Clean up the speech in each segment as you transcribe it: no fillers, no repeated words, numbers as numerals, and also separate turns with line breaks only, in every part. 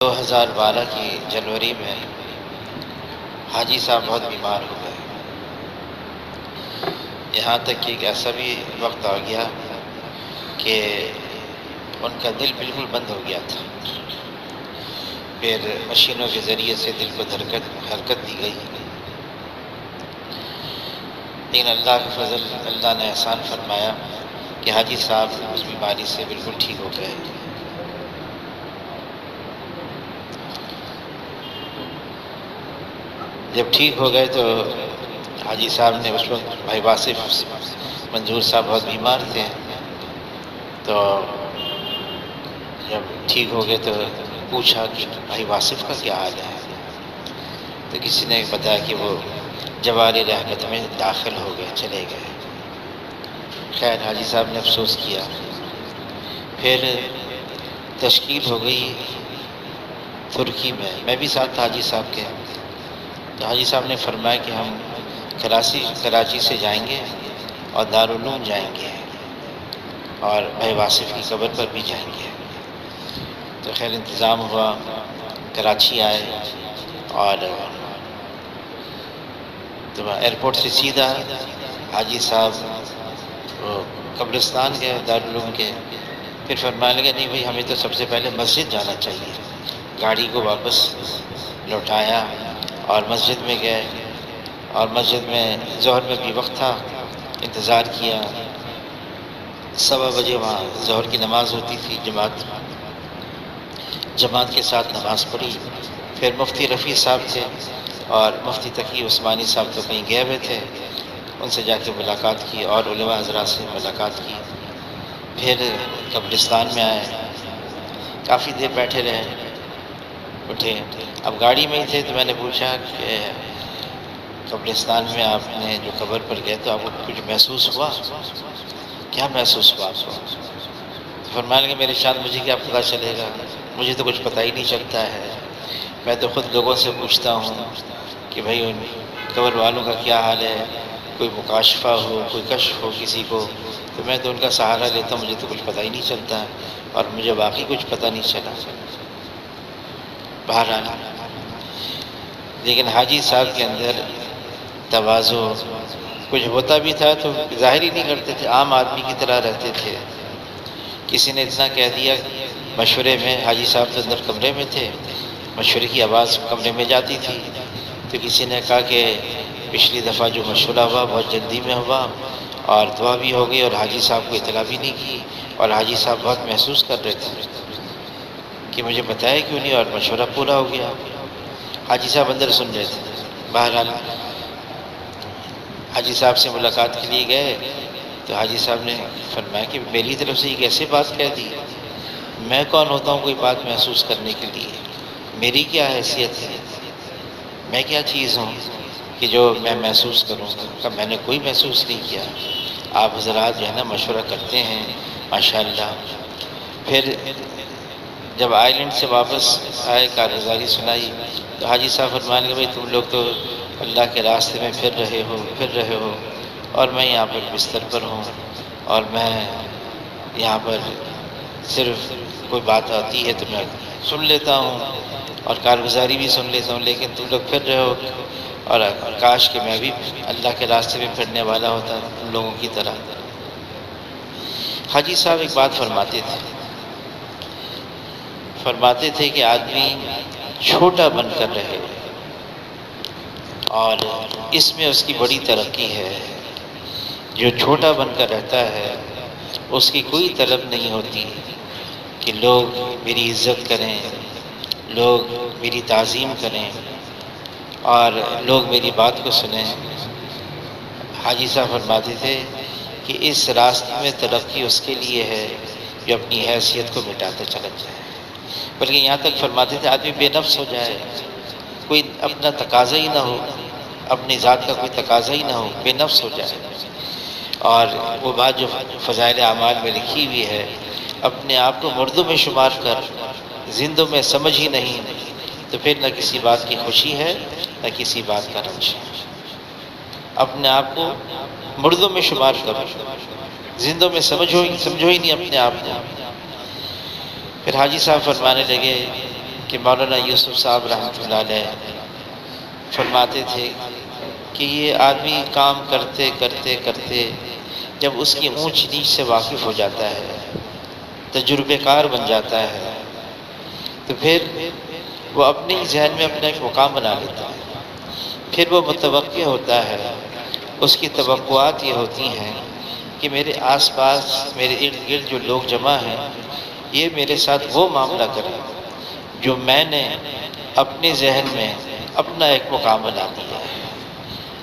2012 کی جنوری میں حاجی صاحب بہت بیمار ہو گئے، یہاں تک کہ ایک ایسا بھی وقت آ گیا کہ ان کا دل بالکل بند ہو گیا تھا۔ پھر مشینوں کے ذریعے سے دل کو حرکت دی گئی، لیکن اللہ کا فضل، اللہ نے احسان فرمایا کہ حاجی صاحب اس بیماری سے بالکل ٹھیک ہو گئے۔ جب ٹھیک ہو گئے تو حاجی صاحب نے اس وقت بھائی واصف منظور صاحب بہت بیمار تھے، تو جب ٹھیک ہو گئے تو پوچھا کہ بھائی واصف کا کیا حال ہے، تو کسی نے بتایا کہ وہ جوار رحمت میں داخل ہو گئے، چلے گئے۔ خیر حاجی صاحب نے افسوس کیا، پھر تشکیل ہو گئی ترکی میں بھی ساتھ تھا حاجی صاحب کے، تو حاجی صاحب نے فرمایا کہ ہم کراچی سے جائیں گے اور دارالعلوم جائیں گے اور بھائی واصف کی قبر پر بھی جائیں گے۔ تو خیر انتظام ہوا، کراچی آئے اور تو ایئرپورٹ سے سیدھا حاجی صاحب وہ قبرستان گئے دارالعلوم کے۔ پھر فرمانے لگے نہیں بھائی ہمیں تو سب سے پہلے مسجد جانا چاہیے۔ گاڑی کو واپس لوٹایا اور مسجد میں گئے، اور مسجد میں ظہر میں بھی وقت تھا، انتظار کیا۔ 1:15 بجے وہاں ظہر کی نماز ہوتی تھی، جماعت کے ساتھ نماز پڑھی۔ پھر مفتی رفیع صاحب تھے اور مفتی تقی عثمانی صاحب تو کہیں گئے ہوئے تھے، ان سے جا کے ملاقات کی اور علماء حضرات سے ملاقات کی۔ پھر قبرستان میں آئے، کافی دیر بیٹھے رہے، اٹھے۔ اب گاڑی میں ہی تھے تو میں نے پوچھا کہ قبرستان میں آپ نے جو قبر پر گئے تو آپ کو کچھ محسوس ہوا؟ کیا محسوس ہوا آپ کو؟ فرمانے لگے میرے شان مجھے کیا پتہ چلے گا، مجھے تو کچھ پتہ ہی نہیں چلتا ہے، میں تو خود لوگوں سے پوچھتا ہوں کہ بھائی ان قبر والوں کا کیا حال ہے، کوئی مکاشفہ ہو، کوئی کشف ہو کسی کو، تو میں تو ان کا سہارا لیتا ہوں، مجھے تو کچھ پتہ ہی نہیں چلتا ہے، اور مجھے واقعی کچھ پتہ نہیں چلا۔ بہرحال لیکن حاجی صاحب کے اندر تواضع، کچھ ہوتا بھی تھا تو ظاہر ہی نہیں کرتے تھے، عام آدمی کی طرح رہتے تھے۔ کسی نے اتنا کہہ دیا مشورے میں، حاجی صاحب تو اندر کمرے میں تھے، مشورے کی آواز کمرے میں جاتی تھی، تو کسی نے کہا کہ پچھلی دفعہ جو مشورہ ہوا بہت جلدی میں ہوا اور دعا بھی ہو گئی اور حاجی صاحب کو اطلاع بھی نہیں کی، اور حاجی صاحب بہت محسوس کر رہے تھے کہ مجھے بتایا کیوں نہیں، اور مشورہ پورا ہو گیا۔ حاجی صاحب اندر سن رہے تھے۔ بہرحال حاجی صاحب سے ملاقات کے لیے گئے تو حاجی صاحب نے فرمایا کہ میری طرف سے یہ کیسے بات کہہ دی، میں کون ہوتا ہوں کوئی بات محسوس کرنے کے لیے، میری کیا حیثیت ہے، میں کیا چیز ہوں کہ جو میں محسوس کروں گا؟ میں نے کوئی محسوس نہیں کیا، آپ حضرات جو ہے نا مشورہ کرتے ہیں ماشاءاللہ۔ پھر جب آئرلینڈ سے واپس آئے، کارگزاری سنائی، تو حاجی صاحب فرمانے لگے بھائی تم لوگ تو اللہ کے راستے میں پھر رہے ہو اور میں یہاں پر بستر پر ہوں، اور میں یہاں پر صرف کوئی بات آتی ہے تو میں سن لیتا ہوں اور کارگزاری بھی سن لیتا ہوں، لیکن تم لوگ پھر رہے ہو، اور کاش کہ میں بھی اللہ کے راستے میں پھرنے والا ہوتا تم لوگوں کی طرح۔ حاجی صاحب ایک بات فرماتے تھے کہ آدمی چھوٹا بن کر رہے اور اس میں اس کی بڑی ترقی ہے۔ جو چھوٹا بن کر رہتا ہے اس کی کوئی طلب نہیں ہوتی کہ لوگ میری عزت کریں، لوگ میری تعظیم کریں اور لوگ میری بات کو سنیں۔ حاجی صاحب فرماتے تھے کہ اس راستے میں ترقی اس کے لیے ہے جو اپنی حیثیت کو مٹاتا چلا جائے، بلکہ یہاں تک فرماتے تھے آدمی بے نفس ہو جائے، کوئی اپنا تقاضا ہی نہ ہو، اپنی ذات کا کوئی تقاضا ہی نہ ہو، بے نفس ہو جائے۔ اور وہ بات جو فضائل اعمال میں لکھی ہوئی ہے، اپنے آپ کو مردوں میں شمار کر زندوں میں سمجھ ہی نہیں، تو پھر نہ کسی بات کی خوشی ہے نہ کسی بات کا رنج ہے۔ اپنے آپ کو مردوں میں شمار کرو، زندوں میں سمجھو ہی نہیں اپنے آپ کو۔ پھر حاجی صاحب فرمانے لگے کہ مولانا یوسف صاحب رحمۃ اللہ علیہ فرماتے تھے کہ یہ آدمی کام کرتے کرتے کرتے جب اس کی اونچ نیچ سے واقف ہو جاتا ہے، تجربے کار بن جاتا ہے، تو پھر وہ اپنے ہی ذہن میں اپنا ایک مقام بنا لیتا ہے۔ پھر وہ متوقع ہوتا ہے، اس کی توقعات یہ ہوتی ہیں کہ میرے آس پاس میرے ارد گرد جو لوگ جمع ہیں یہ میرے ساتھ وہ معاملہ کریں جو میں نے اپنے ذہن میں اپنا ایک مقام بنا دیا ہے۔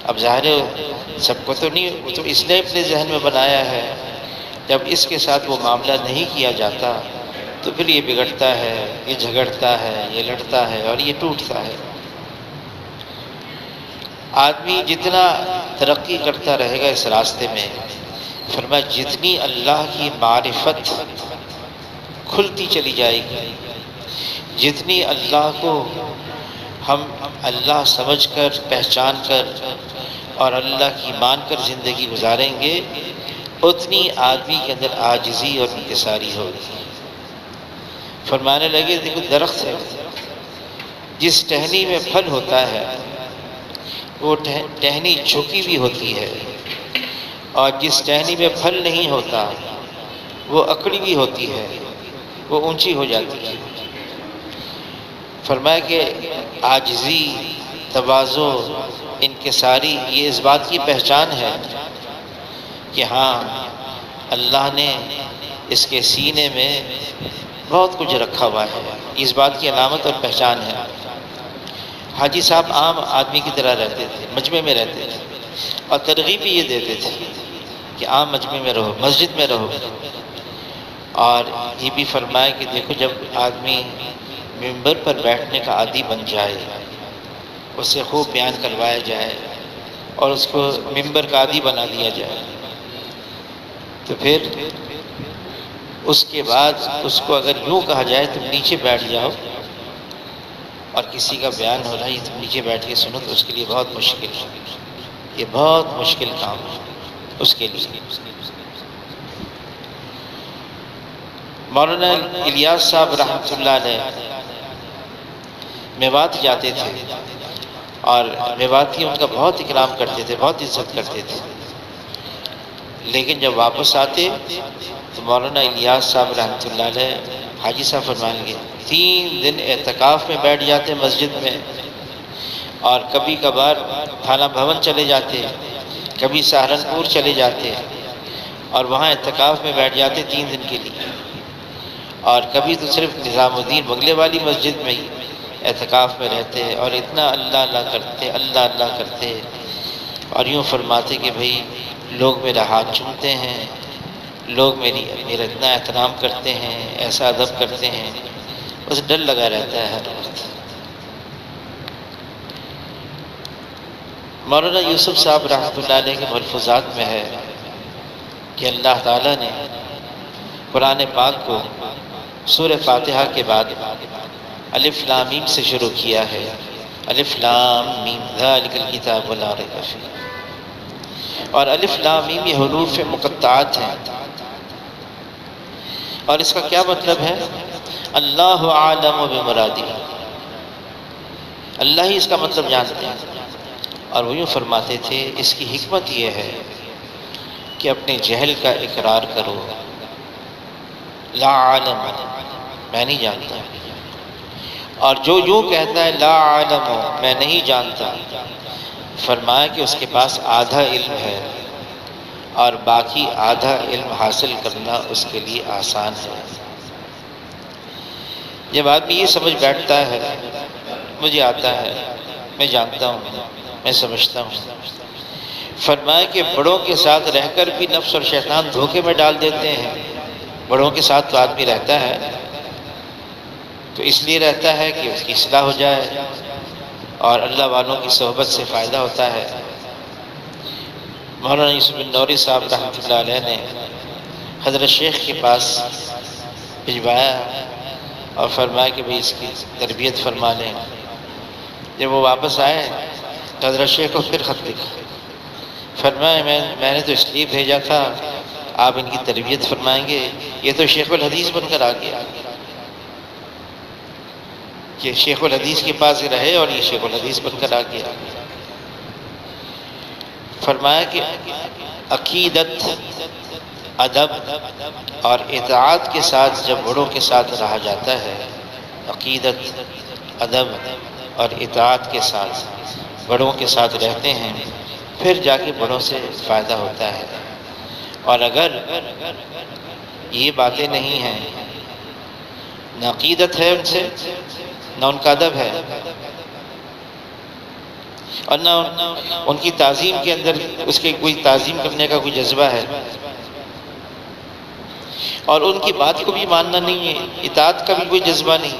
اب ظاہر ہے سب کو تو نہیں، وہ تو اس نے اپنے ذہن میں بنایا ہے، جب اس کے ساتھ وہ معاملہ نہیں کیا جاتا تو پھر یہ بگڑتا ہے، یہ جھگڑتا ہے، یہ لڑتا ہے اور یہ ٹوٹتا ہے۔ آدمی جتنا ترقی کرتا رہے گا اس راستے میں، فرمایا جتنی اللہ کی معرفت کھلتی چلی جائے گی، جتنی اللہ کو ہم اللہ سمجھ کر پہچان کر اور اللہ کی مان کر زندگی گزاریں گے، اتنی آدمی کے اندر عاجزی اور انکساری ہوگی۔ فرمانے لگے دیکھو درخت ہے، جس ٹہنی میں پھل ہوتا ہے وہ ٹہنی جھکی بھی ہوتی ہے، اور جس ٹہنی میں پھل نہیں ہوتا وہ اکڑی بھی ہوتی ہے، وہ اونچی ہو جاتی ہے۔ فرمایا کہ عاجزی، تواضع، انکساری یہ اس بات کی پہچان ہے کہ ہاں اللہ نے اس کے سینے میں بہت کچھ رکھا ہوا ہے، اس بات کی علامت اور پہچان ہے۔ حاجی صاحب عام آدمی کی طرح رہتے تھے، مجمع میں رہتے تھے، اور ترغیب بھی یہ دیتے تھے کہ عام مجمع میں رہو، مسجد میں رہو۔ اور یہ بھی فرمایا کہ دیکھو جب آدمی ممبر پر بیٹھنے کا عادی بن جائے، اسے خوب بیان کروایا جائے اور اس کو ممبر کا عادی بنا دیا جائے، تو پھر اس کے بعد اس کو اگر یوں کہا جائے تم نیچے بیٹھ جاؤ اور کسی کا بیان ہو رہا ہے تم نیچے بیٹھ کے سنو، تو اس کے لیے بہت مشکل ہے، یہ بہت مشکل کام ہے اس کے لیے۔ مولانا الیاس صاحب رحمۃ اللہ علیہ میوات جاتے تھے اور میواتی ان کا بہت اکرام کرتے تھے، بہت عزت کرتے تھے، لیکن جب واپس آتے تو مولانا الیاس صاحب رحمۃ اللہ علیہ حاجی صاحب فرمائیں گے 3 دن اعتکاف میں بیٹھ جاتے مسجد میں، اور کبھی کبھار تھانہ بھون چلے جاتے، کبھی سہارنپور چلے جاتے اور وہاں اعتکاف میں بیٹھ جاتے 3 دن کے لیے، اور کبھی تو صرف نظام الدین بنگلے والی مسجد میں ہی اعتکاف میں رہتے اور اتنا اللہ اللہ کرتے، اللہ اللہ کرتے، اور یوں فرماتے کہ بھئی لوگ میرا ہاتھ چومتے ہیں، لوگ میرا اتنا احترام کرتے ہیں، ایسا ادب کرتے ہیں، بس ڈر لگا رہتا ہے ہر وقت۔ مولانا یوسف صاحب رحمۃ اللہ علیہ کے ملفوظات میں ہے کہ اللہ تعالیٰ نے قرآن پاک کو سورہ فاتحہ کے بعد الف لام میم سے شروع کیا ہے، الف لام میم ذالک الکتاب لا ریب فیہ، اور الف لام میم یہ حروف مقطعات ہیں، اور اس کا کیا مطلب ہے؟ اللہ عالم بمرادہ، اللہ ہی اس کا مطلب جانتے ہیں۔ اور وہ یوں فرماتے تھے اس کی حکمت یہ ہے کہ اپنے جہل کا اقرار کرو، لا عالم میں نہیں جانتا، اور جو یوں کہتا ہے لا عالم میں نہیں جانتا، فرمایا کہ اس کے پاس آدھا علم ہے اور باقی آدھا علم حاصل کرنا اس کے لیے آسان ہے۔ جب آدمی یہ سمجھ بیٹھتا ہے مجھے آتا ہے، میں جانتا ہوں، میں سمجھتا ہوں، فرمایا کہ بڑوں کے ساتھ رہ کر بھی نفس اور شیطان دھوکے میں ڈال دیتے ہیں۔ بڑوں کے ساتھ تو آدمی رہتا ہے تو اس لیے رہتا ہے کہ اس کی اصلاح ہو جائے اور اللہ والوں کی صحبت سے فائدہ ہوتا ہے۔ مولانا یوسف بن نوری صاحب رحمۃ اللہ علیہ نے حضرت شیخ کے پاس بھجوایا اور فرمایا کہ بھئی اس کی تربیت فرما لیں۔ جب وہ واپس آئے تو حضرت شیخ کو پھر خط لکھا، فرمایا میں نے تو اس لیے بھیجا تھا آپ ان کی تربیت فرمائیں گے، یہ تو شیخ الحدیث بن کر آ گیا۔ کہ شیخ الحدیث کے پاس رہے اور یہ شیخ الحدیث بن کر آ گیا۔ فرمایا کہ عقیدت، ادب اور اطاعت کے ساتھ جب بڑوں کے ساتھ رہا جاتا ہے، عقیدت، ادب اور اطاعت کے ساتھ بڑوں کے ساتھ رہتے ہیں، پھر جا کے بڑوں سے فائدہ ہوتا ہے۔ اور اگر یہ باتیں نہیں ہیں، نہ عقیدت ہے ان سے، نہ ان کا ادب ہے، اور نہ ان کی تعظیم کے اندر اس کے کوئی تعظیم کرنے کا کوئی جذبہ ہے، اور ان کی بات کو بھی ماننا نہیں ہے، اطاعت کا بھی کوئی جذبہ نہیں،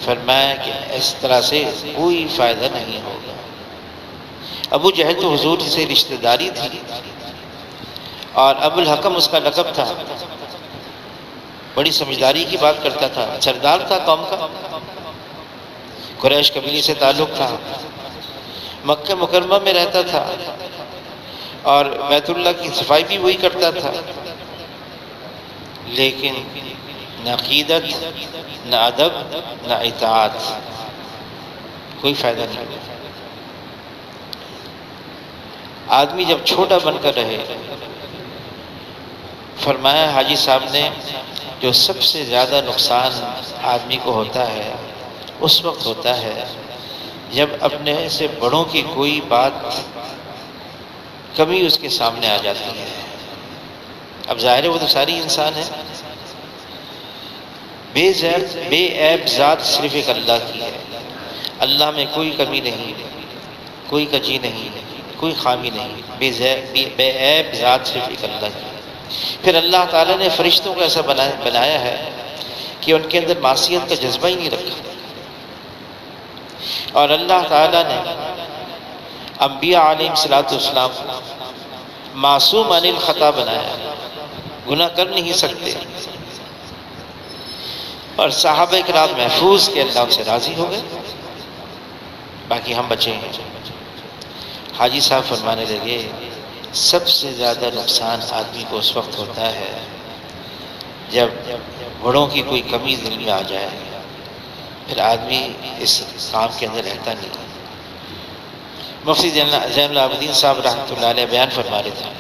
فرمایا کہ اس طرح سے کوئی فائدہ نہیں ہوگا۔ ابو جہل تو حضور سے رشتہ داری تھی، اور ابو الحکم اس کا لقب تھا، بڑی سمجھداری کی بات کرتا تھا، سردار تھا قوم کا، قریش قبیلے سے تعلق تھا، مکہ مکرمہ میں رہتا تھا، اور بیت اللہ کی صفائی بھی وہی کرتا تھا، لیکن نہ عقیدت، نہ ادب، نہ اطاعت، کوئی فائدہ نہیں۔ آدمی جب چھوٹا بن کر رہے، فرمایا حاجی صاحب نے، جو سب سے زیادہ نقصان آدمی کو ہوتا ہے اس وقت ہوتا ہے جب اپنے سے بڑوں کی کوئی بات، کمی اس کے سامنے آ جاتی ہے۔ اب ظاہر ہے وہ تو ساری انسان ہے، بے عیب ذات صرف ایک اللہ کی ہے، اللہ میں کوئی کمی نہیں، کوئی کجی نہیں، کوئی خامی نہیں، بے عیب ذات صرف ایک اللہ کی ہے۔ پھر اللہ تعالیٰ نے فرشتوں کو ایسا بنایا ہے کہ ان کے اندر معصیت کا جذبہ ہی نہیں رکھا، اور اللہ تعالیٰ نے انبیاء علیہ السلام معصوم عن الخطا بنایا، گناہ کر نہیں سکتے، اور صحابہ کرام محفوظ کہ اللہ ان سے راضی ہو گئے، باقی ہم بچے ہیں۔ حاجی صاحب فرمانے لگے، سب سے زیادہ نقصان آدمی کو اس وقت ہوتا ہے جب بڑوں کی کوئی کمی دل میں آ جائے، پھر آدمی اس کام کے اندر رہتا نہیں۔ مفتی زین العابدین صاحب رحمۃ اللہ علیہ بیان فرما رہے تھے،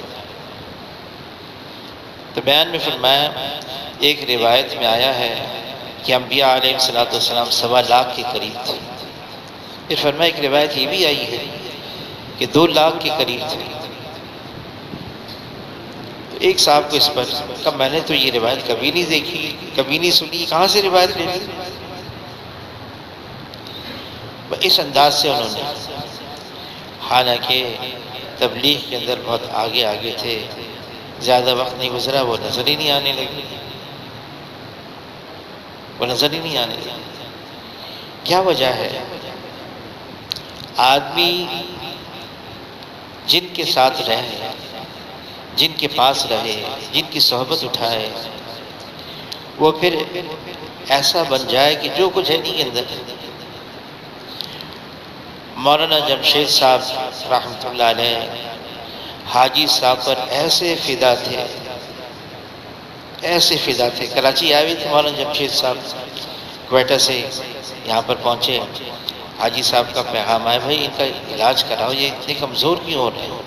تو بیان میں فرمایا، ایک روایت میں آیا ہے کہ انبیاء علیہ السلام 1.25 لاکھ کے قریب تھے۔ پھر فرمایا ایک روایت یہ بھی آئی ہے کہ 2 لاکھ کے قریب تھے۔ تو ایک صاحب کو اس پر کہا، میں نے تو یہ روایت کبھی نہیں دیکھی، کبھی نہیں سنی، کہاں سے روایت لے لی؟ اس انداز سے انہوں نے، حالانکہ تبلیغ کے اندر بہت آگے تھے، زیادہ وقت نہیں گزرا، وہ نظر ہی نہیں آنے لگی، کیا وجہ ہے؟ آدمی جن کے ساتھ رہے، جن کے پاس رہے، جن کی صحبت اٹھائے، وہ پھر ایسا بن جائے کہ جو کچھ ہے نہیں اندر۔ مولانا جمشید صاحب رحمۃ اللہ علیہ حاجی صاحب پر ایسے فدا تھے، کراچی آئے تھے مولانا جمشید صاحب، کوئٹہ سے یہاں پر پہنچے، حاجی صاحب کا پیغام آیا، بھائی ان کا علاج کراؤ، یہ اتنے کمزور کیوں ہو رہے ہیں؟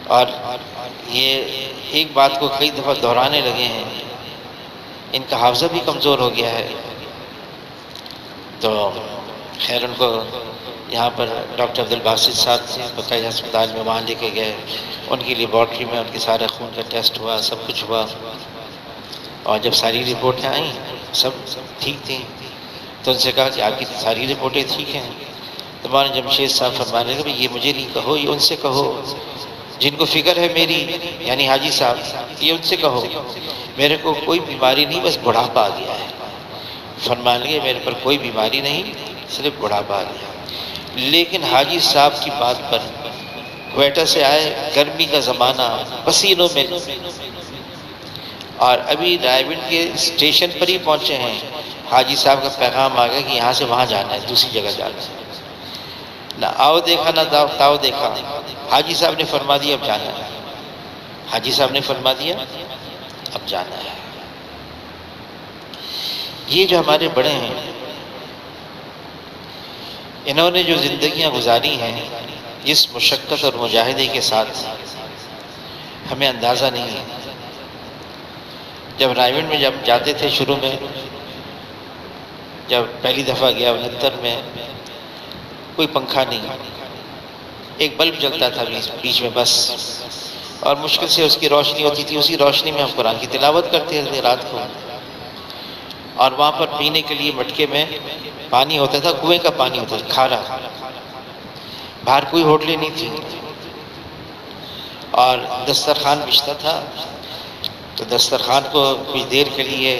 اور یہ ایک بات کو کئی دفعہ دہرانے لگے ہیں، ان کا حافظہ بھی کمزور ہو گیا ہے۔ تو خیر ان کو یہاں پر ڈاکٹر عبدالباسط صاحب سے بقائی ہسپتال میں وہاں لے کے گئے، ان کی لیبارٹری میں ان کے سارے خون کا ٹیسٹ ہوا، سب کچھ ہوا، اور جب ساری رپورٹیں آئیں سب ٹھیک تھیں، تو ان سے کہا کہ آپ کی ساری رپورٹیں ٹھیک ہیں۔ تو مولانا جمشید صاحب فرمانے لگے، یہ مجھے نہیں کہو، یہ ان سے کہو جن کو فکر ہے میری، یعنی حاجی صاحب، یہ ان سے کہو، میرے کو کوئی بیماری نہیں، بس بڑھاپا آ گیا ہے۔ فرمانے لگے میرے پر کوئی بیماری نہیں، صرف بڑھاپا آ گیا۔ لیکن حاجی صاحب کی بات پر، کوئٹہ سے آئے، گرمی کا زمانہ، پسینوں میں، اور ابھی رائے کے اسٹیشن پر ہی پہنچے ہیں، حاجی صاحب کا پیغام آ گیا کہ یہاں سے وہاں جانا ہے، دوسری جگہ جانا ہے۔ نہ آؤ دیکھا نہ تاؤ دیکھا، حاجی صاحب نے فرما دیا اب جانا ہے، حاجی صاحب نے فرما دیا اب جانا ہے۔ یہ جو ہمارے بڑے ہیں، انہوں نے جو زندگیاں گزاری ہیں جس مشقت اور مجاہدے کے ساتھ، ہمیں اندازہ نہیں ہے۔ جب رائے گنج میں جب جاتے تھے شروع میں، جب پہلی دفعہ گیا 69 میں، کوئی پنکھا نہیں، ایک بلب جلتا تھا بیچ میں بس، اور مشکل سے اس کی روشنی ہوتی تھی، اسی روشنی میں ہم قرآن کی تلاوت کرتے تھے رات کو۔ اور وہاں پر پینے کے لیے مٹکے میں پانی ہوتا تھا، کنویں کا پانی ہوتا تھا کھارا، باہر کوئی ہوٹلیں نہیں تھی، اور دسترخوان بچھتا تھا، تو دسترخوان کو کچھ دیر کے لیے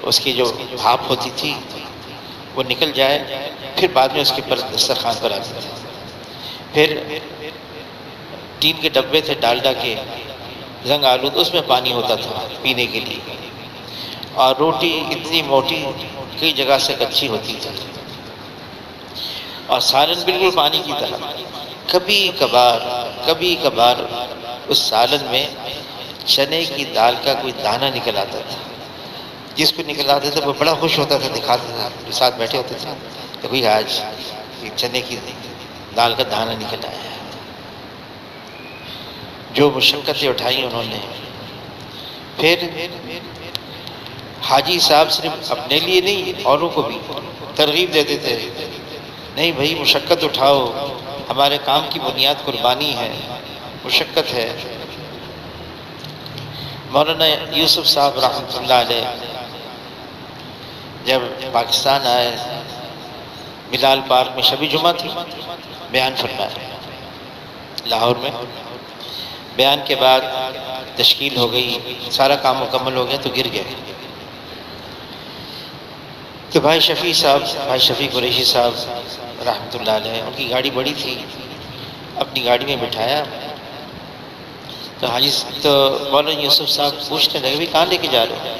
اس کی جو بھاپ ہوتی تھی وہ نکل جائے، پھر بعد میں اس کے پر دسترخوان پر آتی تھی۔ پھر ٹین کے ڈبے تھے ڈالڈا کے زنگ آلود، اس میں پانی ہوتا تھا پینے کے لیے، اور روٹی اتنی موٹی کئی جگہ سے کچی ہوتی تھی، اور سالن بالکل پانی کی طرح۔ کبھی کبھار اس سالن میں چنے کی دال کا کوئی دانہ نکل آتا تھا، جس کو نکل آتا تھا وہ بڑا خوش ہوتا تھا، دکھاتا تھا، جو ساتھ بیٹھے ہوتے تھے کہ بھئی آج یہ چنے کی دال کا دانہ نکل آیا ہے۔ جو مشقتیں اٹھائی انہوں نے۔ پھر حاجی صاحب صرف اپنے لیے نہیں، اوروں کو بھی ترغیب دیتے تھے، نہیں بھائی مشقت اٹھاؤ، ہمارے کام کی بنیاد قربانی ہے، مشقت ہے۔ مولانا یوسف صاحب رحمۃ اللہ علیہ جب پاکستان آئے، بلال پارک میں شب جمعہ تھی، بیان فرمایا لاہور میں۔ بیان کے بعد تشکیل ہو گئی، سارا کام مکمل ہو گیا تو گر گئے۔ تو بھائی شفیع قریشی صاحب رحمۃ اللہ علیہ، ان کی گاڑی بڑی تھی، اپنی گاڑی میں بٹھایا، تو مولانا یوسف صاحب پوچھنے لگے بھی کہاں لے کے جا رہے ہو؟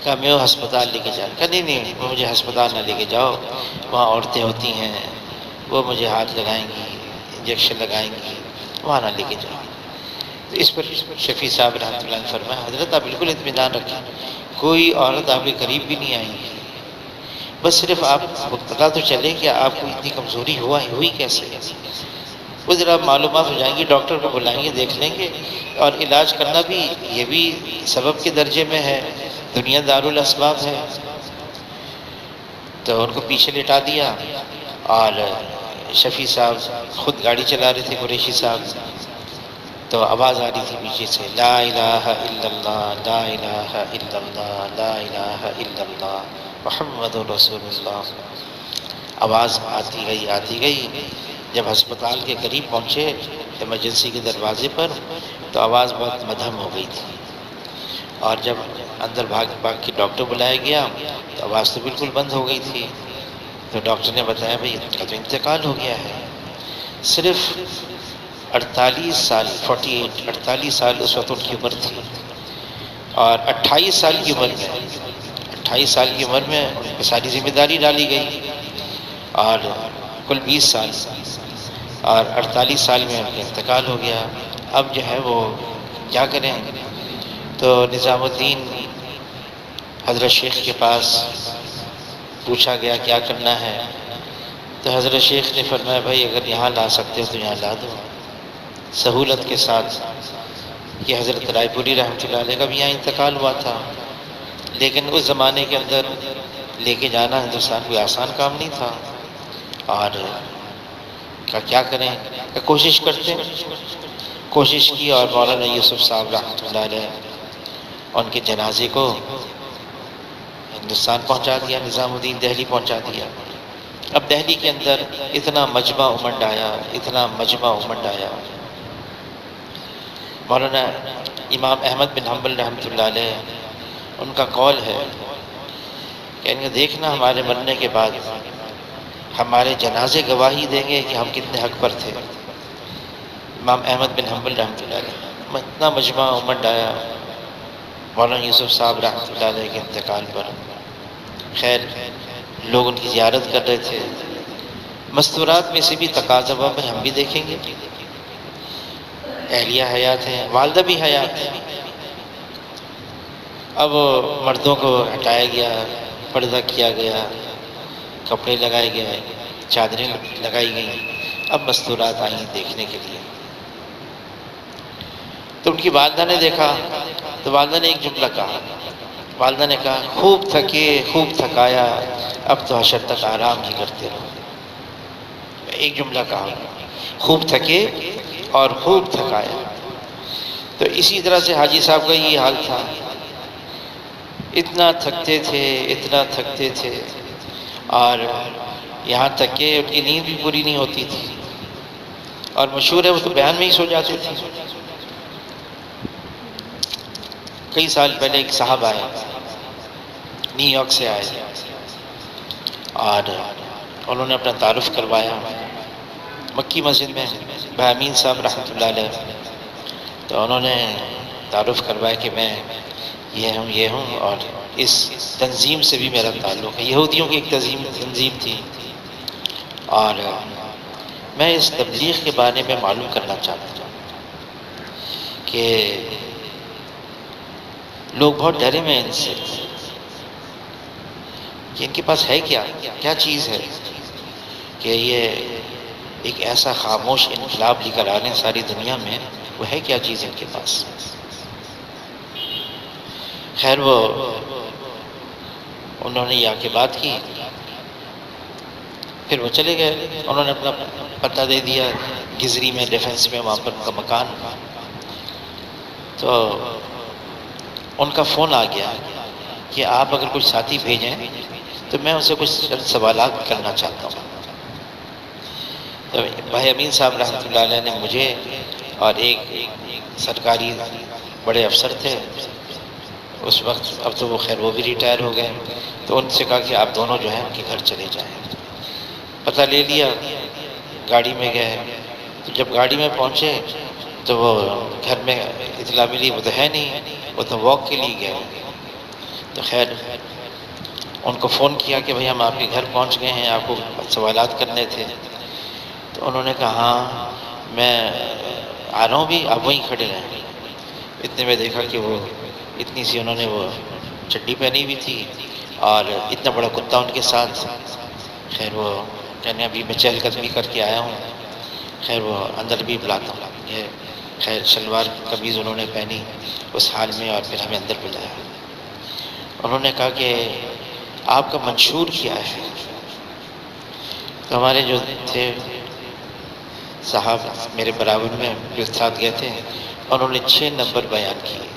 کہا میں وہ ہسپتال لے کے جا رہا۔ کہا نہیں وہ مجھے ہسپتال نہ لے کے جاؤ، وہاں عورتیں ہوتی ہیں، وہ مجھے ہاتھ لگائیں گی، انجیکشن لگائیں گی، وہاں نہ لے کے جاؤ۔ تو اس پر شفیع صاحب رحمۃ اللہ نے فرمایا حضرت آپ بالکل اطمینان رکھیں، کوئی عورت آپ کے قریب بھی نہیں آئی ہے، بس صرف آپ کو پتہ تو چلے کہ آپ کو اتنی کمزوری ہوئی کیسے، وہ ذرا معلومات ہو جائیں گی، ڈاکٹر کو بلائیں گے، دیکھ لیں گے، اور علاج کرنا بھی یہ بھی سبب کے درجے میں ہے، دنیا دارالاسباب ہے۔ تو ان کو پیچھے لٹا دیا، اور شفیع صاحب خود گاڑی چلا رہے تھے، قریشی صاحب، تو آواز آ رہی تھی پیچھے سے، لا الہ الا اللہ، لا الہ الا اللہ، لا الہ الا اللہ محمد رسول اللہ۔ آواز آتی گئی، جب ہسپتال کے قریب پہنچے ایمرجنسی کے دروازے پر، تو آواز بہت مدھم ہو گئی تھی، اور جب اندر بھاگ کے ڈاکٹر بلایا گیا تو آواز تو بالکل بند ہو گئی تھی۔ تو ڈاکٹر نے بتایا بھئی ان کا تو انتقال ہو گیا ہے۔ صرف 48 سال اس وقت ان کی عمر تھی، اور 28 سال کی عمر میں ان پہ ساری ذمہ داری ڈالی گئی، اور کل 20 سال، اور 48 سال میں ان کا انتقال ہو گیا۔ اب جو ہے وہ کیا کریں؟ تو نظام الدین حضرت شیخ کے پاس پوچھا گیا کیا کرنا ہے، تو حضرت شیخ نے فرمایا بھائی اگر یہاں لا سکتے ہو تو یہاں لا دو سہولت کے ساتھ۔ کہ حضرت رائے پوری رحمۃ اللہ علیہ کا بھی یہاں انتقال ہوا تھا، لیکن اس زمانے کے اندر لے کے جانا ہندوستان کوئی آسان کام نہیں تھا، اور کیا کریں، کوشش کرتے، کوشش کی، اور مولانا یوسف صاحب رحمۃ اللہ علیہ ان کے جنازے کو ہندوستان پہنچا دیا، نظام الدین دہلی پہنچا دیا۔ اب دہلی کے اندر اتنا مجمع امنڈ آیا، مولانا امام احمد بن حنبل رحمۃ اللہ علیہ ان کا قول ہے کہ دیکھنا ہمارے مرنے کے بعد ہمارے جنازے گواہی دیں گے کہ ہم کتنے حق پر تھے۔ امام احمد بن حنبل رحمۃ اللہ علیہ، اتنا مجمع امنڈ آیا مولانا یوسف صاحب رحمۃ اللہ علیہ کے انتقال پر۔ خیر لوگ ان کی زیارت کر رہے تھے۔ مستورات میں سے بھی تقاضا میں ہم بھی دیکھیں گے، اہلیہ حیات ہیں، والدہ بھی حیات ہیں۔ اب مردوں کو ہٹایا گیا، پردہ کیا گیا، کپڑے لگائے گئے، چادریں لگائی گئیں، اب مستورات آئیں دیکھنے کے لیے۔ تو ان کی والدہ نے دیکھا تو والدہ نے ایک جملہ کہا، والدہ نے کہا خوب تھکے، خوب تھکایا، اب تو حشر تک آرام ہی کرتے رہو۔ ایک جملہ کہا، خوب تھکے اور خوب تھکایا۔ تو اسی طرح سے حاجی صاحب کا یہ حال تھا، اتنا تھکتے تھے، اتنا تھکتے تھے، اور یہاں تک کہ ان کی نیند بھی پوری نہیں ہوتی تھی، اور مشہور ہے وہ تو بیان میں ہی سو جاتے تھے۔ کئی سال پہلے ایک صاحب آئے، نیو یارک سے آئے، اور انہوں نے اپنا تعارف کروایا مکی مسجد میں بھائی امین صاحب رحمۃ اللہ علیہ۔ تو انہوں نے تعارف کروایا کہ میں یہ ہوں اور اس تنظیم سے بھی میرا تعلق ہے، یہودیوں کی ایک تنظیم تھی، اور میں اس تبلیغ کے بارے میں معلوم کرنا چاہتا ہوں کہ لوگ بہت ڈرے ہوئے ہیں ان سے کہ ان کے پاس ہے کیا چیز ہے کہ یہ ایک ایسا خاموش انقلاب لے کر آ رہے ہیں ساری دنیا میں، وہ ہے کیا چیز ان کے پاس۔ خیر وہ انہوں نے یہ آ کے بات کی، پھر وہ چلے گئے، انہوں نے اپنا پتہ دے دیا گزری میں، ڈیفنس میں، وہاں پر ان کا مکان۔ تو ان کا فون آ گیا کہ آپ اگر کچھ ساتھی بھیجیں تو میں ان سے کچھ سوالات کرنا چاہتا ہوں۔ تو بھائی امین صاحب رحمۃ اللہ علیہ نے مجھے اور ایک سرکاری بڑے افسر تھے اس وقت، اب تو وہ خیر وہ بھی ریٹائر ہو گئے، تو ان سے کہا کہ آپ دونوں جو ہیں ان کے گھر چلے جائیں۔ پتہ لے لیا، گاڑی میں گئے، تو جب گاڑی میں پہنچے تو وہ گھر میں اطلاع ملی وہ تو ہے نہیں، وہ تو واک کے لیے گئے۔ تو خیر ان کو فون کیا کہ بھئی ہم آپ کے گھر پہنچ گئے ہیں، آپ کو سوالات کرنے تھے۔ تو انہوں نے کہا ہاں میں آ رہا ہوں بھی، آپ وہیں کھڑے رہیں۔ اتنے میں دیکھا کہ وہ اتنی سی انہوں نے وہ چڈی پہنی ہوئی تھی اور اتنا بڑا کتا ان کے ساتھ۔ خیر وہ کہنے ابھی میں چہل قدمی کر کے آیا ہوں، خیر وہ اندر بھی بلاتا ہوں۔ یہ خیر شلوار قمیض انہوں نے پہنی اس حال میں، اور پھر ہمیں اندر بلایا۔ انہوں نے کہا کہ آپ کا منشور کیا ہے؟ تو ہمارے جو تھے صاحب میرے برابر میں جو ساتھ گئے تھے، انہوں نے 6 نمبر بیان کیے،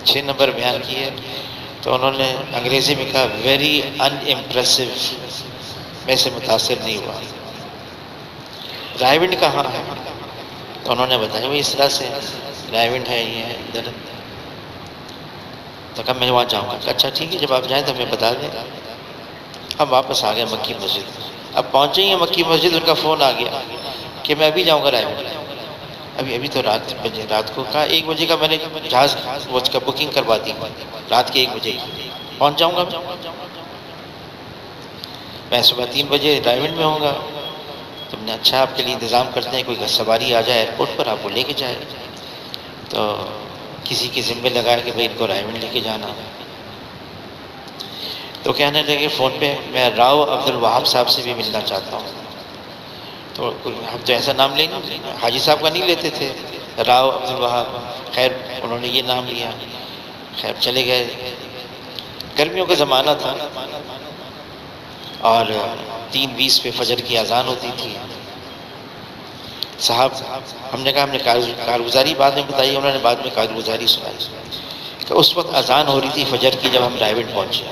6 نمبر بیان کیے۔ تو انہوں نے انگریزی میں کہا ویری ان امپریسو، میں سے متاثر نہیں ہوا۔ رائے ونڈ کہاں ہے؟ تو انہوں نے بتایا وہ اس طرح سے رائے ونڈ ہے، یہ ہے ادھر۔ تو کہا میں وہاں جاؤں گا۔ اچھا ٹھیک ہے، جب آپ جائیں تو ہمیں بتا دیں۔ اب واپس آ گئے مکی مسجد۔ اب پہنچے ہی مکی مسجد، ان کا فون آ گیا کہ میں ابھی جاؤں گا رائے ونڈ۔ ابھی تو رات کو کہا 1 بجے کا میں نے جہاز کا بکنگ کروا دی، رات کے 1 بجے پہنچ جاؤں گا میں صبح 3 بجے رائے ونڈ میں ہوں گا۔ تم نے اچھا آپ کے لیے انتظام کرتے ہیں، کوئی سواری آ جائے ایئرپورٹ پر آپ کو لے کے جائے۔ تو کسی کے ذمے لگایا کہ بھائی ان کو رائے ونڈ لے کے جانا۔ تو کہنے لگے فون پہ میں راؤ عبد الوہاب صاحب سے بھی ملنا چاہتا ہوں۔ تو ہم تو ایسا نام لیں گے، حاجی صاحب کا نہیں لیتے تھے، راؤ عبد الوہاب۔ خیر انہوں نے یہ نام لیا، خیر چلے گئے۔ گرمیوں کا زمانہ تھا اور 3:20 پہ فجر کی اذان ہوتی تھی۔ صاحب ہم نے کہا ہم نے کارگزاری بعد میں بتائی، انہوں نے بعد میں کارگزاری سنائی کہ اس وقت اذان ہو رہی تھی فجر کی جب ہم رائے ونڈ پہنچے،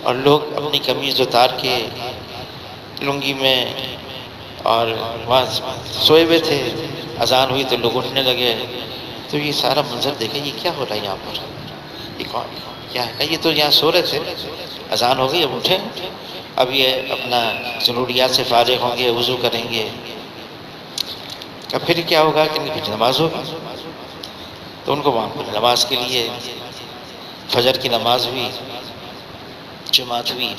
اور لوگ اپنی قمیض اتار کے لنگی میں اور وہاں سوئے ہوئے تھے۔ اذان ہوئی تو لوگ اٹھنے لگے۔ تو یہ سارا منظر دیکھیں یہ کیا ہو رہا ہے یہاں پر، یہ کون کیا ہے؟ یہ تو یہاں سو رہے تھے، اذان ہو گئی اب اٹھیں، اب یہ اپنا ضروریات سے فارغ ہوں گے، وضو کریں گے، کہ پھر کیا ہوگا کہ پھر نماز ہوگی۔ تو ان کو وہاں پر نماز کے لیے فجر کی نماز ہوئی، جماعت ہوئی،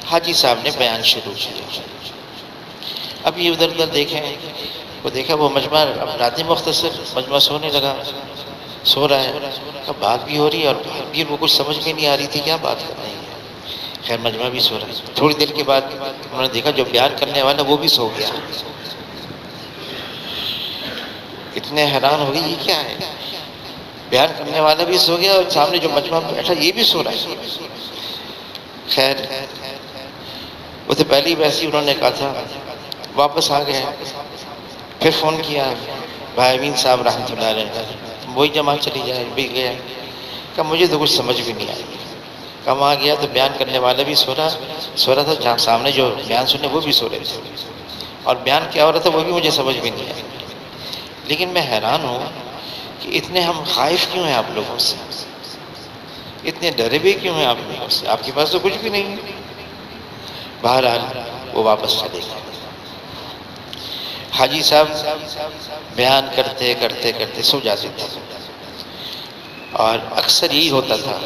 حاجی صاحب نے بیان شروع کیا۔ اب یہ ادھر ادھر دیکھیں، وہ دیکھا وہ مجمع رات مختصر مجمع سونے لگا، سو رہا ہے، اب بات بھی ہو رہی ہے اور بات بھی وہ کچھ سمجھ میں نہیں آ رہی تھی کیا بات کر رہی ہے۔ خیر مجمع بھی سو رہا ہے. تھوڑی دیر کے بعد انہوں نے دیکھا جو بیان کرنے والا وہ بھی سو گیا. اتنے حیران ہو گئے یہ کیا ہے، بیان کرنے والا بھی سو گیا اور سامنے جو مجمع بیٹھا یہ بھی سو رہا ہے. خیر وہ تو پہلی ویسی انہوں نے کہا تھا، واپس آ گئے. پھر فون کیا بھائی امین صاحب رحمۃ اللہ علیہ، وہی جماعت چلی جائے بھی گیا. کہ مجھے تو کچھ سمجھ بھی نہیں آئی. کہ وہاں گیا تو بیان کرنے والا بھی سو رہا تھا، جہاں سامنے جو بیان سنے وہ بھی سو رہے تھے، اور بیان کیا ہو رہا تھا وہ بھی مجھے سمجھ بھی نہیں آئی. لیکن میں حیران ہوں کہ اتنے ہم خائف کیوں ہیں آپ لوگوں سے، اتنے ڈرے ہوئے کیوں ہیں آپ لوگوں سے، آپ کے پاس تو کچھ بھی نہیں ہے. بہرحال وہ واپس چلے گئے. حاجی صاحب بیان کرتے کرتے کرتے سو جاتے تھے، اور اکثر یہی ہوتا تھا،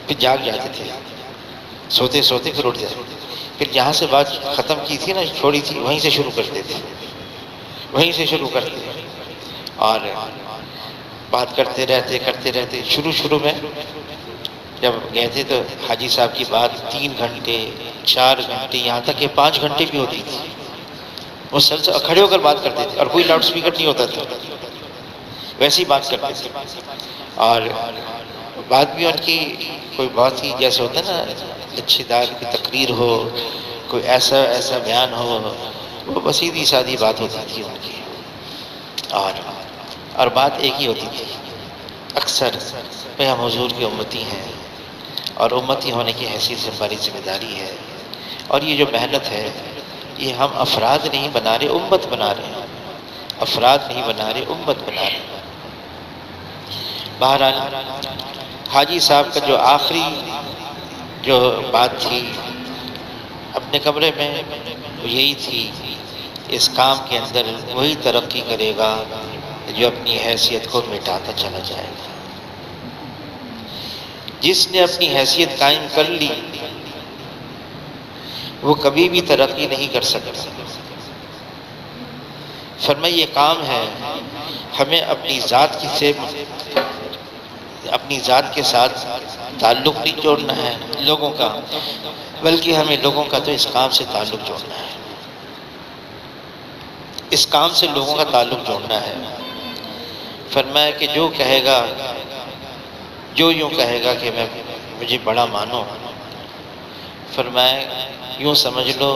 پھر جاگ جاتے تھے، سوتے سوتے پھر اٹھ جاتے. پھر جہاں سے بات ختم کی تھی نا، چھوڑی تھی، وہیں سے شروع کرتے تھے، وہیں سے شروع کرتے اور بات کرتے رہتے. شروع میں جب گئے تھے تو حاجی صاحب کی بات 3 گھنٹے 4 گھنٹے یہاں تک کہ 5 گھنٹے بھی ہوتی تھی. وہ سر سے کھڑے ہو کر بات کرتے تھے اور کوئی لاؤڈ سپیکر نہیں ہوتا تھا، ویسے ہی بات کرتے تھے. اور بات بھی ان کی کوئی بہت ہی جیسے ہوتا ہے نا اچھی دار کی تقریر ہو، کوئی ایسا بیان ہو، وہ بسیدی سادی بات ہوتی تھی ان کی. اور بات ایک ہی ہوتی تھی اکثر، کہ ہم حضور کی امتی ہیں اور امتی ہونے کی حیثیت سے ہماری ذمہ داری ہے، اور یہ جو محنت ہے یہ ہم افراد نہیں بنا رہے، امت بنا رہے ہیں. افراد نہیں بنا رہے، امت بنا رہے ہیں. بہرحال حاجی صاحب کا جو آخری جو بات تھی اپنے کمرے میں وہ یہی تھی، اس کام کے اندر وہی ترقی کرے گا جو اپنی حیثیت کو مٹاتا چلا جائے گا. جس نے اپنی حیثیت قائم کر لی وہ کبھی بھی ترقی نہیں کر سکتا. فرمایا یہ کام ہے، ہمیں اپنی ذات کے ساتھ تعلق نہیں جوڑنا ہے لوگوں کا، بلکہ ہمیں لوگوں کا تو اس کام سے تعلق جوڑنا ہے، اس کام سے لوگوں کا تعلق جوڑنا ہے. فرمایا کہ جو کہے گا، جو یوں کہے گا کہ میں مجھے بڑا مانو، فرمایا یوں سمجھ لو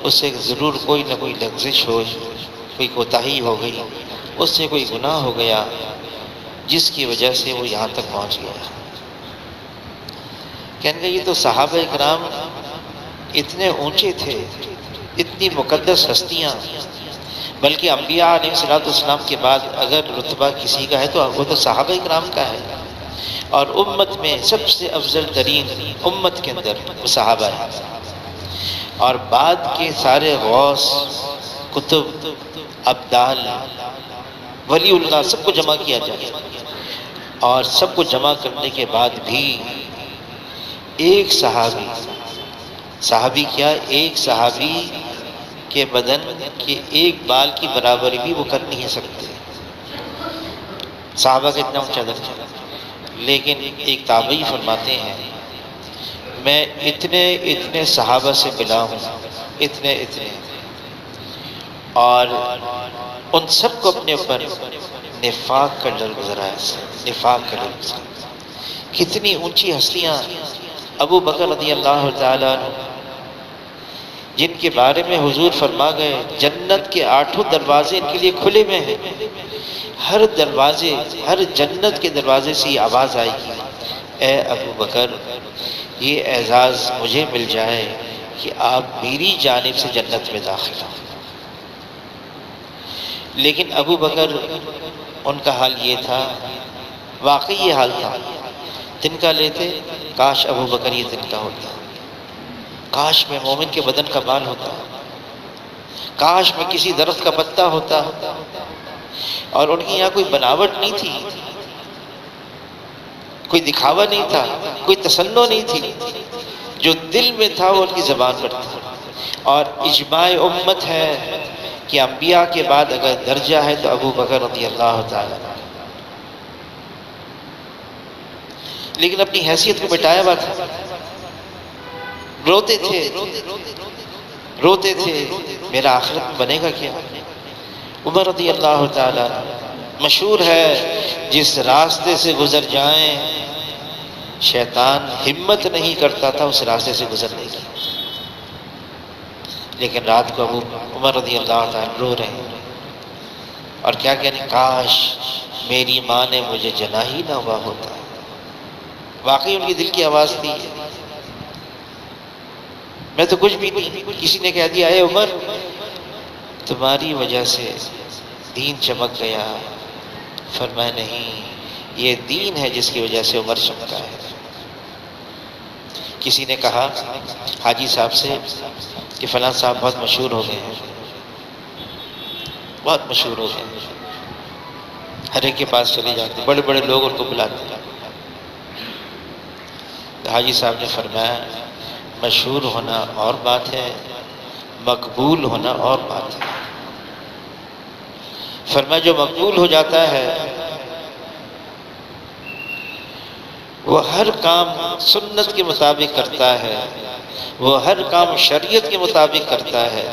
اس سے ضرور کوئی نہ کوئی لغزش ہو، کوئی کوتاہی ہو گئی، اس سے کوئی گناہ ہو گیا جس کی وجہ سے وہ یہاں تک پہنچ گیا. کہنے کہ یہ تو صحابہ اکرام اتنے اونچے تھے، اتنی مقدس ہستیاں، بلکہ انبیاء علیہ السلام کے بعد اگر رتبہ کسی کا ہے تو وہ تو صحابہ اکرام کا ہے، اور امت میں سب سے افضل ترین امت کے اندر وہ صحابہ ہیں. اور بعد کے سارے غوث، کتب، ابدال، ولی اللہ سب کو جمع کیا جائے، اور سب کو جمع کرنے کے بعد بھی ایک صحابی کیا، ایک صحابی کے بدن کے ایک بال کی برابری بھی وہ کر نہیں سکتے. صحابہ کا اتنا اونچا درجہ. لیکن ایک تابعی فرماتے ہیں میں اتنے صحابہ سے ملا ہوں، اتنے اور ان سب کو اپنے اوپر نفاق کا ڈر گزرا ہے، نفاق کا ڈر گزرا. کتنی اونچی ہستیاں، ابو بکر رضی اللہ تعالیٰ عنہ، جن کے بارے میں حضور فرما گئے جنت کے 8 دروازے ان کے لیے کھلے ہوئے ہیں. ہر جنت کے دروازے سے یہ آواز آئے گی، اے ابو بکر یہ اعزاز مجھے مل جائے کہ آپ میری جانب سے جنت میں داخل ہوں. لیکن ابو بکر ان کا حال یہ تھا، واقعی یہ حال تھا، تنکا لیتے، کاش ابو بکر یہ تنکا ہوتا، کاش میں مومن کے بدن کا بال ہوتا، کاش میں کسی درخت کا پتا ہوتا. اور ان کی یہاں کوئی بناوٹ نہیں تھی، کوئی دکھاوا نہیں تھا، کوئی تسنع نہیں تھی، جو دل میں تھا وہ ان کی زبان پر تھا. اور اجماع امت ہے کہ انبیاء کے بعد اگر درجہ ہے تو ابو بکر رضی اللہ تعالیٰ. لیکن اپنی حیثیت کو مٹایا ہوا تھا. روتے تھے میرا آخرت میں بنے گا کیا؟ عمر رضی اللہ تعالیٰ مشہور ہے جس راستے سے گزر جائیں شیطان ہمت نہیں کرتا تھا اس راستے سے گزرنے کی، لیکن رات کو ابو عمر رضی اللہ تعالیٰ رو رہے ہیں اور کیا کہنے، کاش میری ماں نے مجھے جنا ہی نہ ہوا ہوتا۔ واقعی ان کی دل کی آواز تھی، میں تو کچھ بھی نہیں۔ کسی نے کہہ دیا، اے عمر تمہاری وجہ سے دین چمک گیا۔ فرمایا نہیں، یہ دین ہے جس کی وجہ سے عمر چمکا ہے۔ کسی نے کہا حاجی صاحب سے کہ فلاں صاحب بہت مشہور ہو گئے ہیں، بہت مشہور ہو گئے ہیں، ہر ایک کے پاس چلے جاتے، بڑے بڑے لوگ ان کو بلاتے ہیں۔ حاجی صاحب نے فرمایا مشہور ہونا اور بات ہے، مقبول ہونا اور بات ہے۔ فرمایا جو مقبول ہو جاتا ہے وہ ہر کام سنت کے مطابق کرتا ہے، وہ ہر کام شریعت کے مطابق کرتا ہے،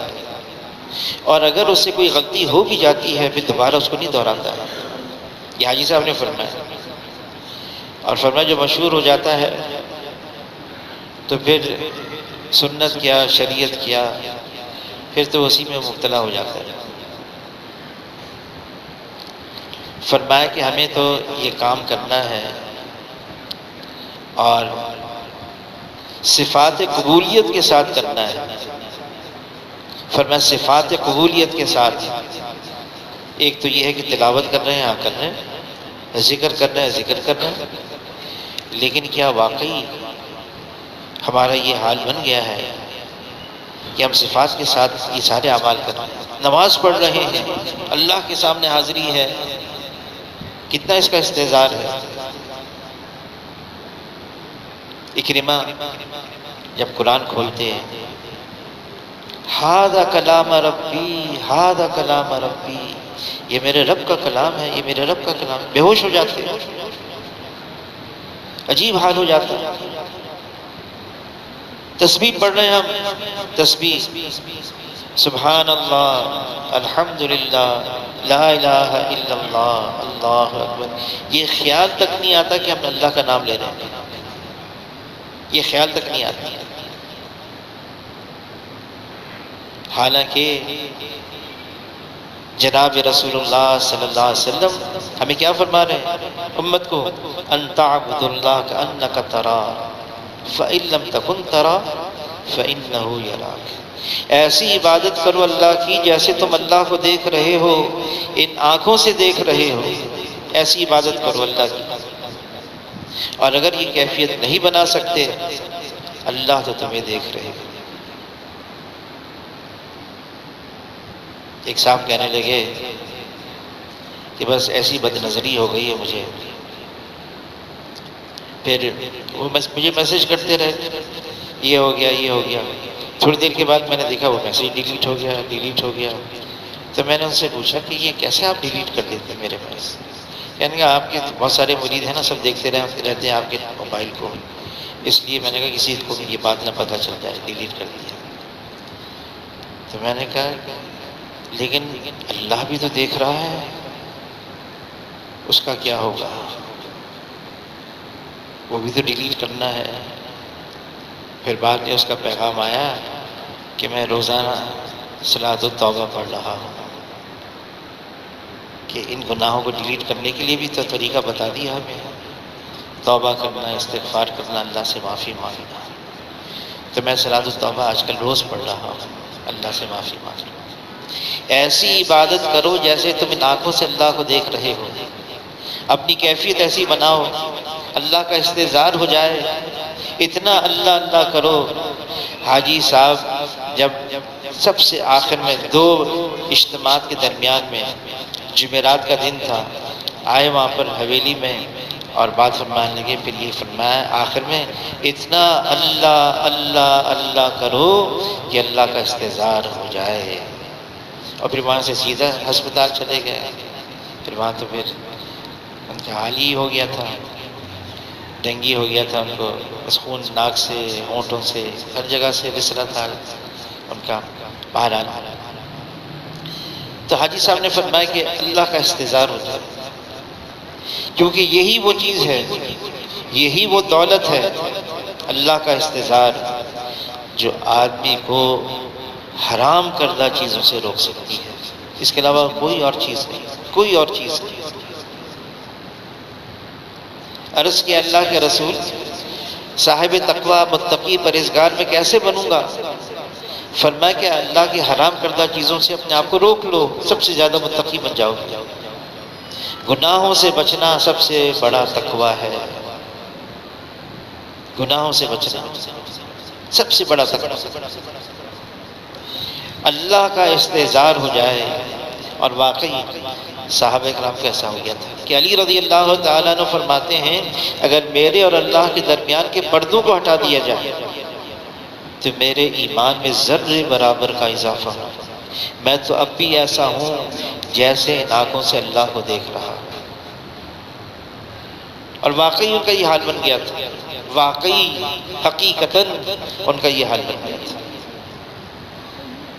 اور اگر اس سے کوئی غلطی ہو بھی جاتی ہے پھر دوبارہ اس کو نہیں دہراتا ہے۔ یہ حاجی صاحب نے فرمایا۔ اور فرمایا جو مشہور ہو جاتا ہے تو پھر سنت کیا شریعت کیا، پھر تو اسی میں مبتلا ہو جاتا ہے۔ فرمایا کہ ہمیں تو یہ کام کرنا ہے اور صفات قبولیت کے ساتھ کرنا ہے۔ فرمایا صفات قبولیت کے ساتھ، ایک تو یہ ہے کہ تلاوت کر رہے ہیں، کر رہے ہیں، ذکر کر رہے ہیں، ذکر کر رہے ہیں، لیکن کیا واقعی ہمارا یہ حال بن گیا ہے کہ ہم صفات کے ساتھ یہ سارے اعمال کر رہے ہیں؟ نماز پڑھ رہے ہیں، اللہ کے سامنے حاضری ہے، کتنا اس کا استحضار ہے۔ اکرمہ جب قرآن کھولتے ہیں، ہذا کلام ربی، ہذا کلام ربی، یہ میرے رب کا کلام ہے، یہ میرے رب کا کلام، بے ہوش ہو جاتے ہیں، عجیب حال ہو جاتا ہے۔ تسبیح پڑھ رہے ہیں ہم، تسبیح سبحان اللہ، الحمدللہ، لا الہ الا اللہ، اللہ اکبر، یہ خیال تک نہیں آتا کہ ہم اللہ کا نام لے رہے ہیں، یہ خیال تک نہیں آتا۔ حالانکہ جناب رسول اللہ صلی اللہ علیہ وسلم ہمیں کیا فرما رہے ہیں امت کو؟ ان تعبد اللہ کأنک تراہ فإن لم تکن تراہ فإنہ یراک۔ ایسی عبادت کرو اللہ کی جیسے تم اللہ کو دیکھ رہے ہو، ان آنکھوں سے دیکھ رہے ہو، ایسی عبادت کرو اللہ کی۔ اور اگر یہ کیفیت نہیں بنا سکتے، اللہ تو تمہیں دیکھ رہے ہو۔ ایک صاحب کہنے لگے کہ بس ایسی بد نظری ہو گئی ہے مجھے، پھر وہ مجھے میسج کرتے رہے، یہ ہو گیا، یہ ہو گیا۔ تھوڑی دیر کے بعد میں نے دیکھا وہ میسج ڈیلیٹ ہو گیا، ڈیلیٹ ہو گیا۔ تو میں نے ان سے پوچھا کہ یہ کیسے آپ ڈیلیٹ کر دیتے ہیں میرے پاس؟ یعنی کہ آپ کے بہت سارے مرید ہیں نا، سب دیکھتے رہتے ہیں آپ کے موبائل کو، اس لیے میں نے کہا کسی کو یہ بات نہ پتہ چل جائے، ڈیلیٹ کر دیا۔ تو میں نے کہا لیکن اللہ بھی تو دیکھ رہا ہے، اس کا کیا ہوگا؟ وہ بھی تو ڈیلیٹ کرنا ہے۔ پھر بعد میں اس کا پیغام آیا کہ میں روزانہ صلاۃ التوبہ پڑھ رہا ہوں، کہ ان گناہوں کو ڈیلیٹ کرنے کے لیے بھی تو طریقہ بتا دیا ہمیں، توبہ کرنا، استغفار کرنا، اللہ سے معافی مانگنا۔ تو میں صلاۃ التوبہ آج کل روز پڑھ رہا ہوں، اللہ سے معافی مانگنا۔ ایسی عبادت کرو جیسے تم ان آنکھوں سے اللہ کو دیکھ رہے ہو، اپنی کیفیت ایسی بناؤ، اللہ کا استحضار ہو جائے، اتنا اللہ اللہ کرو۔ حاجی صاحب جب سب سے آخر میں 2 اجتماعات کے درمیان میں جمعرات کا دن تھا، آئے وہاں پر حویلی میں اور بات فرمانے لگے، پھر یہ فرمایا آخر میں اتنا اللہ اللہ اللہ کرو کہ اللہ کا استحضار ہو جائے۔ اور پھر وہاں سے سیدھا ہسپتال چلے گئے۔ پھر وہاں تو پھر ان کا حال ہی ہو گیا تھا۔ ڈینگی ہو گیا تھا ان کو، بس خون ناک سے ہونٹوں سے ہر جگہ سے رس رہا تھا ان کا بہرحال۔ تو حاجی صاحب نے فرمایا کہ اللہ کا استظہار ہو جائے، کیونکہ یہی وہ چیز ہے، یہی وہ دولت ہے، اللہ کا استظہار، جو آدمی کو حرام کردہ چیزوں سے روک سکتی ہے۔ اس کے علاوہ کوئی اور چیز نہیں، کوئی اور چیز نہیں۔ عرض کیا اللہ کے رسول، صاحب تقوی متقی پرہیزگار میں کیسے بنوں گا؟ فرمایا کہ اللہ کی حرام کردہ چیزوں سے اپنے آپ کو روک لو، سب سے زیادہ متقی بن جاؤ گے۔ گناہوں سے بچنا سب سے بڑا تقوی ہے، گناہوں سے بچنا سب سے بڑا تقوی۔ اللہ کا استحضار ہو جائے، اور واقعی صحابہ کرام کا ایسا ہو گیا تھا کہ علی رضی اللہ تعالیٰ عنہ فرماتے ہیں اگر میرے اور اللہ کے درمیان کے پردوں کو ہٹا دیا جائے تو میرے ایمان میں ذرے برابر کا اضافہ ہو، میں تو اب بھی ایسا ہوں جیسے ان آنکھوں سے اللہ کو دیکھ رہا۔ اور واقعی ان کا یہ حال بن گیا تھا، واقعی حقیقتاً ان کا یہ حال بن گیا تھا۔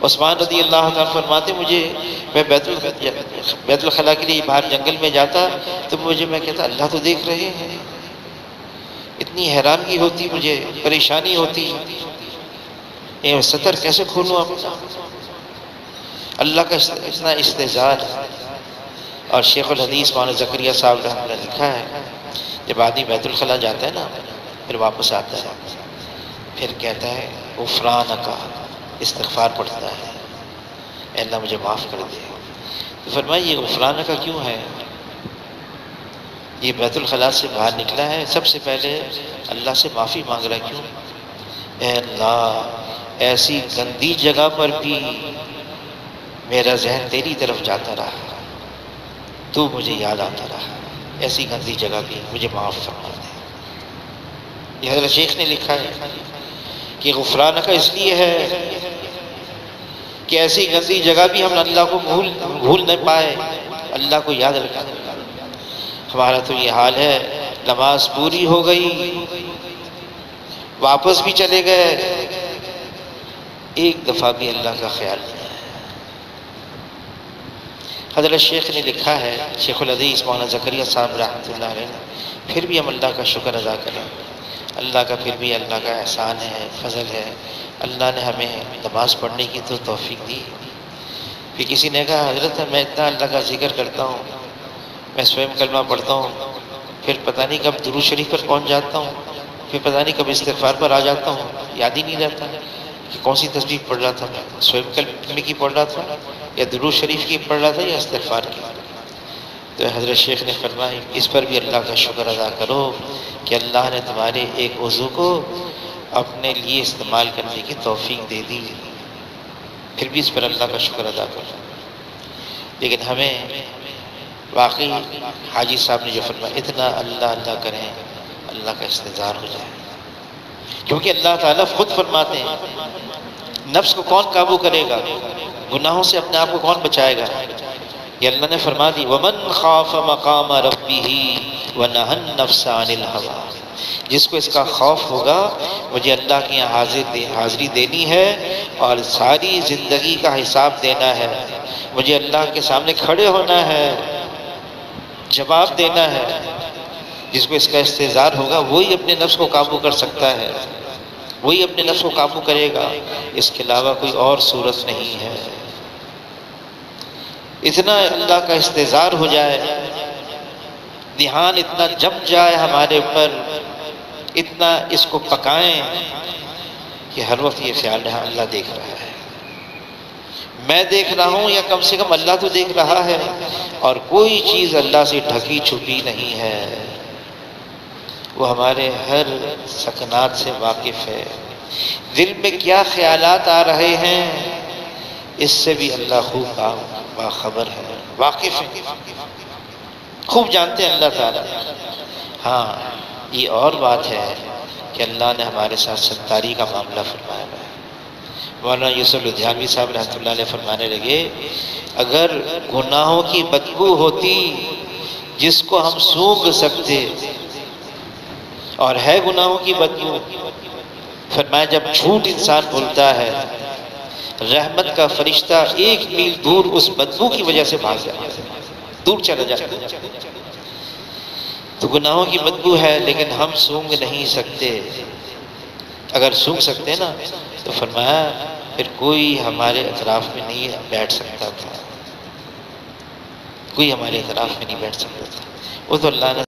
عثمان رضی اللہ تعالیٰ فرماتے میں بیت الخلاء کے لیے باہر جنگل میں جاتا تو میں کہتا اللہ تو دیکھ رہے ہیں، اتنی حیرانگی ہوتی، مجھے پریشانی ہوتی، یہ ستر کیسے کھولوں اپنا؟ اللہ کا اتنا استحضار۔ اور شیخ الحدیث مولانا زکریا صاحب رحمہ اللہ نے لکھا ہے جب آدمی بیت الخلاء جاتا ہے نا، پھر واپس آتا ہے، پھر کہتا ہے غفرانک، استغفار پڑھتا ہے، اے اللہ مجھے معاف کر دے۔ تو فرمایا یہ غفرانک کیوں ہے؟ یہ بیت الخلاء سے باہر نکلا ہے، سب سے پہلے اللہ سے معافی مانگ رہا ہے، کیوں؟ اے اللہ ایسی گندی جگہ پر بھی میرا ذہن تیری طرف جاتا رہا، تو مجھے یاد آتا رہا، ایسی گندی جگہ بھی مجھے معاف فرما دے۔ یہ حضرت شیخ نے لکھا ہے کہ غفرانک اس لیے ہے کہ ایسی گندی جگہ بھی ہم اللہ کو بھول نہ پائے، اللہ کو یاد رکھا۔ ہمارا تو یہ حال ہے، نماز پوری ہو گئی، واپس بھی چلے گئے، ایک دفعہ بھی اللہ کا خیال نہیں ہے۔ حضرت شیخ نے لکھا ہے، شیخ الحدیث مولانا زکریا صاحب رحمۃ اللہ علیہ، پھر بھی ہم اللہ کا شکر ادا کریں، اللہ کا پھر بھی اللہ کا احسان ہے، فضل ہے، اللہ نے ہمیں نماز پڑھنے کی تو توفیق دی۔ پھر کسی نے کہا حضرت میں اتنا اللہ کا ذکر کرتا ہوں، میں سویم کلمہ پڑھتا ہوں، پھر پتہ نہیں کب درود شریف پر پہنچ جاتا ہوں، پھر پتہ نہیں کب استغفار پر آ جاتا ہوں، یاد ہی نہیں رہتا کہ کون سی تسبیح پڑھ رہا تھا، میں سویم کلمہ کی پڑھ رہا تھا یا درود شریف کی پڑھ رہا تھا یا استغفار کی۔ تو حضرت شیخ نے فرمایا اس پر بھی اللہ کا شکر ادا کرو کہ اللہ نے تمہارے ایک عضو کو اپنے لیے استعمال کرنے کی توفیق دے دی، پھر بھی اس پر اللہ کا شکر ادا کرو۔ لیکن ہمیں واقعی حاجی صاحب نے جو فرمایا اتنا اللہ اللہ کریں، اللہ کا استحضار ہو جائے، کیونکہ اللہ تعالیٰ خود فرماتے ہیں نفس کو کون قابو کرے گا، گناہوں سے اپنے آپ کو کون بچائے گا؟ یہ اللہ نے فرما دی وَمَنْ خَافَ مَقَامَ رَبِّهِ وَنَهَى النَّفْسَ عَنِ الْهَوَىٰ، جس کو اس کا خوف ہوگا مجھے اللہ کے یہاں حاضری دینی ہے اور ساری زندگی کا حساب دینا ہے، مجھے اللہ کے سامنے کھڑے ہونا ہے، جواب دینا ہے، جس کو اس کا استحضار ہوگا وہی اپنے نفس کو قابو کر سکتا ہے، وہی اپنے نفس کو قابو کرے گا، اس کے علاوہ کوئی اور صورت نہیں ہے۔ اتنا اللہ کا استحضار ہو جائے، دھیان اتنا جم جائے ہمارے اوپر، اتنا اس کو پکائیں کہ ہر وقت یہ خیال رہا اللہ دیکھ رہا ہے، میں دیکھ رہا ہوں یا کم سے کم اللہ تو دیکھ رہا ہے، اور کوئی چیز اللہ سے ڈھکی چھپی نہیں ہے، وہ ہمارے ہر سکنات سے واقف ہے، دل میں کیا خیالات آ رہے ہیں اس سے بھی اللہ خوب باخبر ہے، واقف ہے، خوب جانتے ہیں اللہ تعالیٰ۔ ہاں یہ اور بات ہے کہ اللہ نے ہمارے ساتھ ستاری کا معاملہ فرمایا ہے۔ مولانا یوسف لدھیانوی صاحب رحمۃ اللہ علیہ فرمانے لگے اگر گناہوں کی بدبو ہوتی جس کو ہم سونگھ سکتے اور ہے گناہوں کی بدبو، فرمایا جب جھوٹ انسان بولتا ہے رحمت کا فرشتہ 1 میل دور اس بدبو کی وجہ سے بھاگ جاتا ہے، دور چلا جاتا ہے۔ تو گناہوں کی بدبو ہے لیکن ہم سونگ نہیں سکتے، اگر سونگ سکتے نا تو فرمایا پھر کوئی ہمارے اطراف میں نہیں بیٹھ سکتا تھا، کوئی ہمارے اطراف میں نہیں بیٹھ سکتا تھا۔ وہ تو اللہ نے